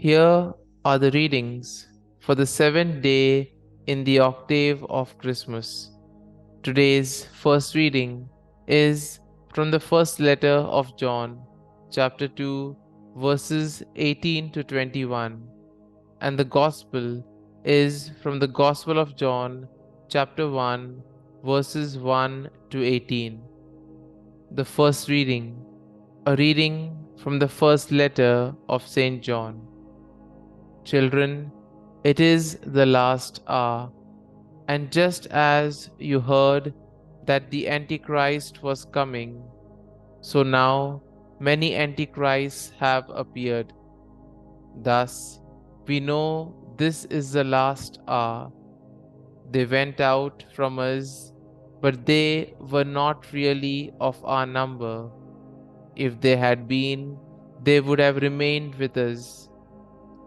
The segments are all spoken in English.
Here are the readings for the seventh day in the octave of Christmas. Today's first reading is from the first letter of John, chapter 2, verses 18 to 21, and the Gospel is from the Gospel of John, chapter 1, verses 1 to 18. The first reading, a reading from the first letter of St. John. Children, it is the last hour, and just as you heard that the Antichrist was coming, so now many Antichrists have appeared. Thus, we know this is the last hour. They went out from us, but they were not really of our number. If they had been, they would have remained with us.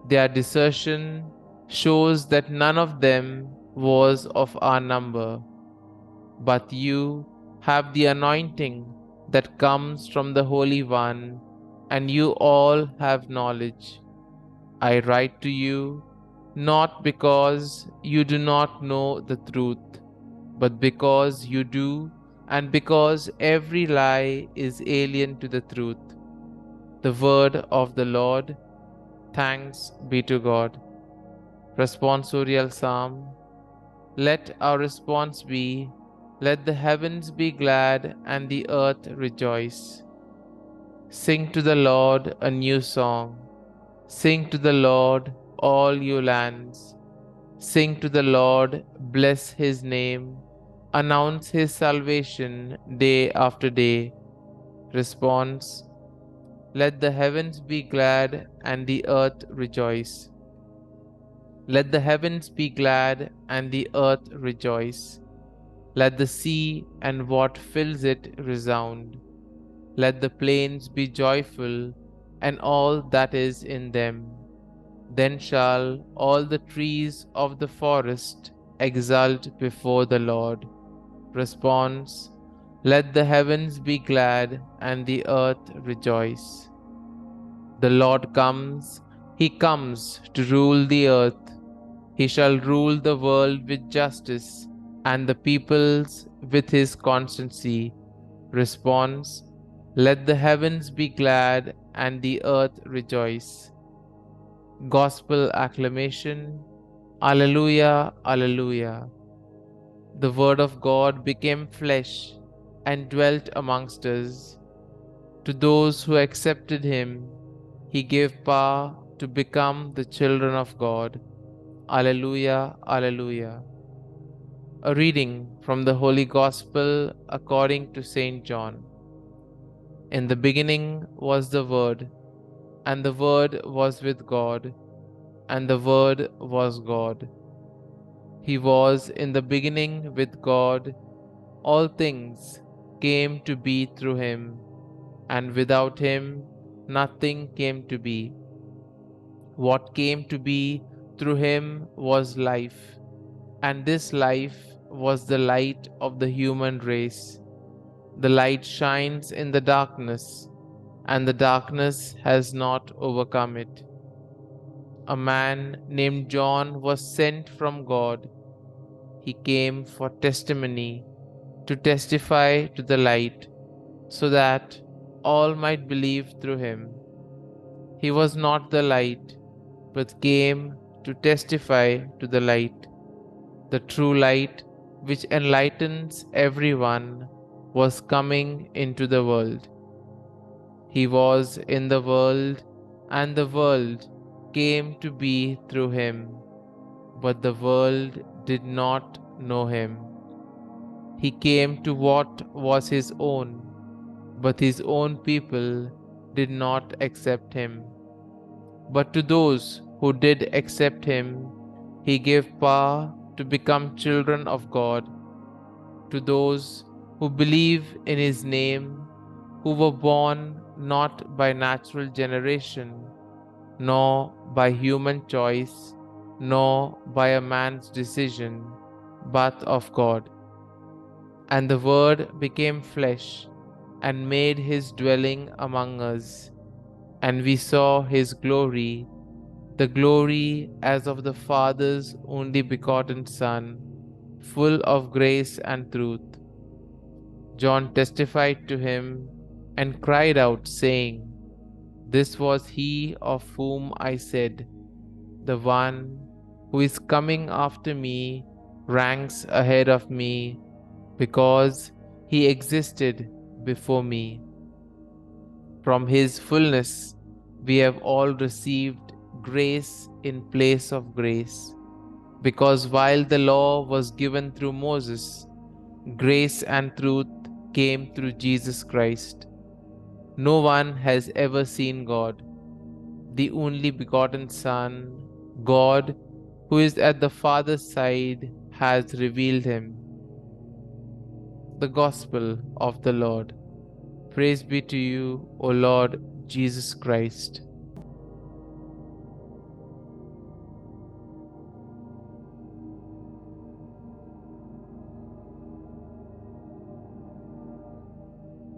Their desertion shows that none of them was of our number. But you have the anointing that comes from the Holy One, and you all have knowledge. I write to you not because you do not know the truth, but because you do, and because every lie is alien to the truth. The word of the Lord. Thanks be to God. Responsorial Psalm. Let our response be, let the heavens be glad and the earth rejoice. Sing to the Lord a new song. Sing to the Lord, all you lands. Sing to the Lord, bless his name. Announce his salvation day after day. Response. Let the heavens be glad and the earth rejoice. Let the heavens be glad and the earth rejoice. Let the sea and what fills it resound. Let the plains be joyful and all that is in them. Then shall all the trees of the forest exult before the Lord. Response. Let the heavens be glad and the earth rejoice. The Lord comes, he comes to rule the earth. He shall rule the world with justice and the peoples with his constancy. Response. Let the heavens be glad and the earth rejoice. Gospel acclamation. Alleluia, Alleluia. The word of God became flesh and dwelt amongst us. To those who accepted him, he gave power to become the children of God. Alleluia, Alleluia. A reading from the Holy Gospel according to St. John. In the beginning was the Word, and the Word was with God, and the Word was God. He was in the beginning with God. All things came to be through him, and without him nothing came to be. What came to be through him was life, and this life was the light of the human race. The light shines in the darkness, and the darkness has not overcome it. A man named John was sent from God. He came for testimony, to testify to the light, so that all might believe through him. He was not the light, but came to testify to the light. The true light, which enlightens everyone, was coming into the world. He was in the world, and the world came to be through him, but the world did not know him. He came to what was his own, but his own people did not accept him. But to those who did accept him, he gave power to become children of God, to those who believe in his name, who were born not by natural generation, nor by human choice, nor by a man's decision, but of God. And the Word became flesh and made his dwelling among us, and we saw his glory, the glory as of the Father's only begotten Son, full of grace and truth. John testified to him and cried out, saying, "This was he of whom I said, 'The one who is coming after me ranks ahead of me, because he existed before me.'" From his fullness we have all received grace in place of grace, because while the law was given through Moses, grace and truth came through Jesus Christ. No one has ever seen God, the only begotten Son. God, who is at the Father's side, has revealed him. The Gospel of the Lord. Praise be to you, O Lord Jesus Christ.